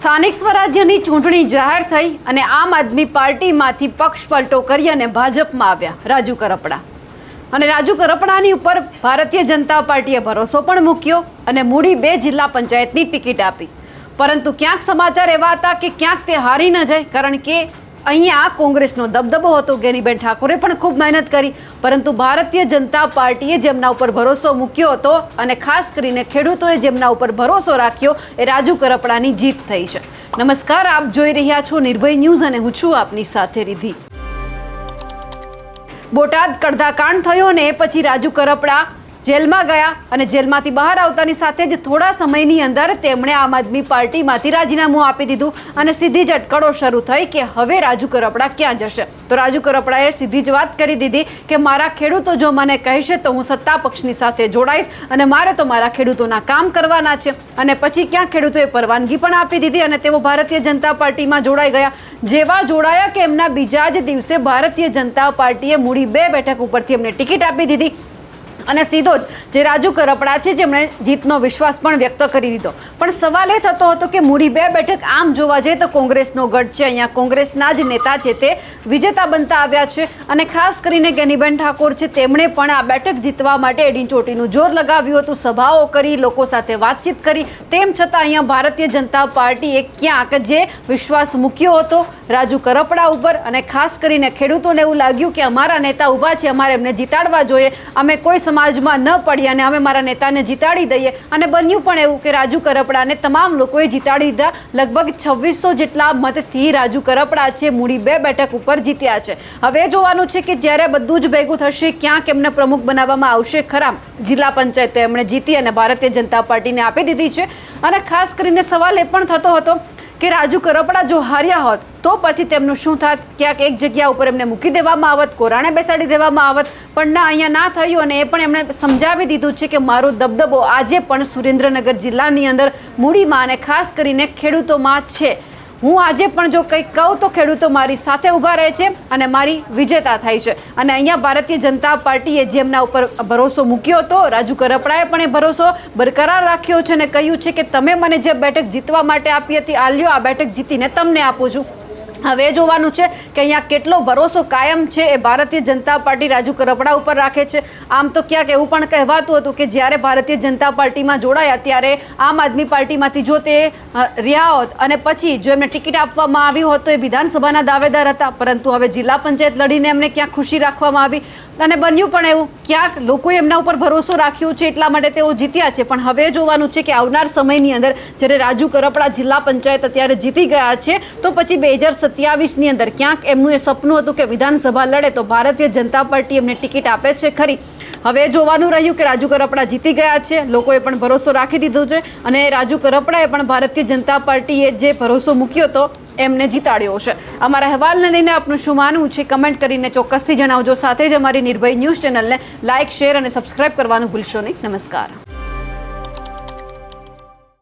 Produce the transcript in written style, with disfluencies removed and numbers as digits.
સ્થાનિક સ્વરાજ્યની ચૂંટણી જાહેર થઈ અને આમ આદમી પાર્ટીમાંથી પક્ષ પલટો કરી અને ભાજપમાં આવ્યા રાજુ કરપડા. અને રાજુ કરપડાની ઉપર ભારતીય જનતા પાર્ટીએ ભરોસો પણ મૂક્યો અને મૂડી 2 જિલ્લા પંચાયતની ટિકિટ આપી. પરંતુ ક્યાંક સમાચાર એવા હતા કે ક્યાંક તે હારી ન જાય, કારણ કે અહીંયા કોંગ્રેસનો દબદબો હતો. ગેનીબેન ઠાકોરે પણ ખૂબ મહેનત કરી, પરંતુ ભારતીય જનતા પાર્ટીએ જેમના ઉપર ભરોસો મૂક્યો હતો અને ખાસ કરીને ખેડૂતોએ જેમના ઉપર ભરોસો રાખ્યો એ રાજુ કરપડાની જીત થઈ છે. નમસ્કાર, આપ જોઈ રહ્યા છો નિર્ભય ન્યૂઝ અને હું છું આપની સાથે રિધિ. બોટાદ કડધાકાંડ થયો ને એ પછી રાજુ કરપડા જેલમાં ગયા અને જેલમાંથી બહાર આવતાની સાથે જ થોડા સમયની અંદર તેમણે આમ આદમી પાર્ટીમાંથી રાજીનામું આપી દીધું અને સીધી જ અટકળો શરૂ થઈ કે હવે રાજુ કરપડા ક્યાં જશે. તો રાજુ કરપડાએ સીધી જ વાત કરી દીધી કે મારા ખેડૂતો જો મને કહેશે તો હું સત્તા પક્ષની સાથે જોડાઈશ અને મારે તો મારા ખેડૂતોના કામ કરવાના છે. અને પછી ક્યાં ખેડૂતોએ પરવાનગી પણ આપી દીધી અને તેઓ ભારતીય જનતા પાર્ટીમાં જોડાઈ ગયા. જેવા જોડાયા કે એમના બીજા જ દિવસે ભારતીય જનતા પાર્ટીએ મૂડી 2 બેઠક ઉપરથી એમને ટિકિટ આપી દીધી અને સીધો જ જે રાજુ કરપડા છે જેમણે જીતનો વિશ્વાસ પણ વ્યક્ત કરી દીધો. પણ સવાલ એ થતો હતો કે મૂડી 2 બેઠક આમ જોવા જઈએ તો કોંગ્રેસનો ગઢ છે, અહીંયા કોંગ્રેસના જ નેતા છે તે વિજેતા બનતા આવ્યા છે અને ખાસ કરીને ગેનીબેન ઠાકોર છે તેમણે પણ આ બેઠક જીતવા માટે એડીચોટીનું જોર લગાવ્યું હતું, સભાઓ કરી, લોકો સાથે વાતચીત કરી. તેમ છતાં અહીંયા ભારતીય જનતા પાર્ટીએ ક્યાંક જે વિશ્વાસ મૂક્યો હતો રાજુ કરપડા ઉપર અને ખાસ કરીને ખેડૂતોને એવું લાગ્યું કે અમારા નેતા ઊભા છે, અમારે એમને જીતાડવા જોઈએ, અમે કોઈ સમાજમાં ન પડી અને અમે મારા નેતાને જીતાડી દઈએ. અને બન્યું પણ એવું કે રાજુ કરપડાને તમામ લોકોએ જીતાડી દીધા. લગભગ 2600 જેટલા મતથી રાજુ કરપડા છે મૂડી 2 બેઠક ઉપર જીત્યા છે. હવે જોવાનું છે કે જ્યારે બધું જ ભેગું થશે ક્યાંક એમને પ્રમુખ બનાવવામાં આવશે ખરા. જિલ્લા પંચાયત એમણે જીતી અને ભારતીય જનતા પાર્ટીને આપી દીધી છે. અને ખાસ કરીને સવાલ એ પણ થતો હતો કે રાજુ કરપડા જો હાર્યા હોત તો પછી તેમનું શું થાત? ક્યાંક એક જગ્યા ઉપર એમને મૂકી દેવામાં આવત, કોરાણે બેસાડી દેવામાં આવત. પણ ના, અહીંયા ના થયું અને એ પણ એમણે સમજાવી દીધું છે કે મારો દબદબો આજે પણ સુરેન્દ્રનગર જિલ્લાની અંદર મૂડીમાં અને ખાસ કરીને ખેડૂતોમાં છે. હું આજે પણ જો કંઈક કહું તો ખેડૂતો મારી સાથે ઊભા રહે છે અને મારી વિજેતા થાય છે. અને અહીંયા ભારતીય જનતા પાર્ટીએ જેમના ઉપર ભરોસો મૂક્યો હતો રાજુ કરપડાએ પણ એ ભરોસો બરકરાર રાખ્યો છે અને કહ્યું છે કે તમે મને જે બેઠક જીતવા માટે આપી હતી આ લ્યો, આ બેઠક જીતીને તમને આપું છું. હવે જોવાનું છે કે અહીંયા કેટલો ભરોસો કાયમ છે એ ભારતીય જનતા પાર્ટી રાજુ કરપડા ઉપર રાખે છે. આમ તો ક્યાંક એવું પણ કહેવાતું હતું કે જ્યારે ભારતીય જનતા પાર્ટીમાં જોડાયા ત્યારે આમ આદમી પાર્ટીમાંથી જો તે રહ્યા હોત અને પછી જો એમને ટિકિટ આપવામાં આવી હોત તો એ વિધાનસભાના દાવેદાર હતા. પરંતુ હવે જિલ્લા પંચાયત લડીને એમને ક્યાંક ખુશી રાખવામાં આવી અને બન્યું પણ એવું ક્યાંક લોકોએ એમના ઉપર ભરોસો રાખ્યો છે એટલા માટે તેઓ જીત્યા છે. પણ હવે જોવાનું છે કે આવનાર સમયની અંદર જ્યારે રાજુ કરપડા જિલ્લા પંચાયત અત્યારે જીતી ગયા છે તો પછી 2027ની અંદર ક્યાંક એમનું એ સપનું હતું કે વિધાનસભા લડે તો ભારતીય જનતા પાર્ટી એમને ટિકિટ આપે છે ખરી. હવે જોવાનું રહ્યું કે રાજુ કરપડા જીતી ગયા છે, લોકોએ પણ ભરોસો રાખી દીધો છે અને રાજુ કરપડાએ પણ ભારતીય જનતા પાર્ટીએ જે ભરોસો મૂક્યો હતો એમને જીતાડ્યો છે. અમારા અહેવાલને લઈને આપનું શું માનવું છે કમેન્ટ કરીને ચોક્કસથી જણાવજો. સાથે જ અમારી નિર્ભય ન્યૂઝ ચેનલને લાઇક, શેર અને સબસ્ક્રાઇબ કરવાનું ભૂલશો નહીં. નમસ્કાર.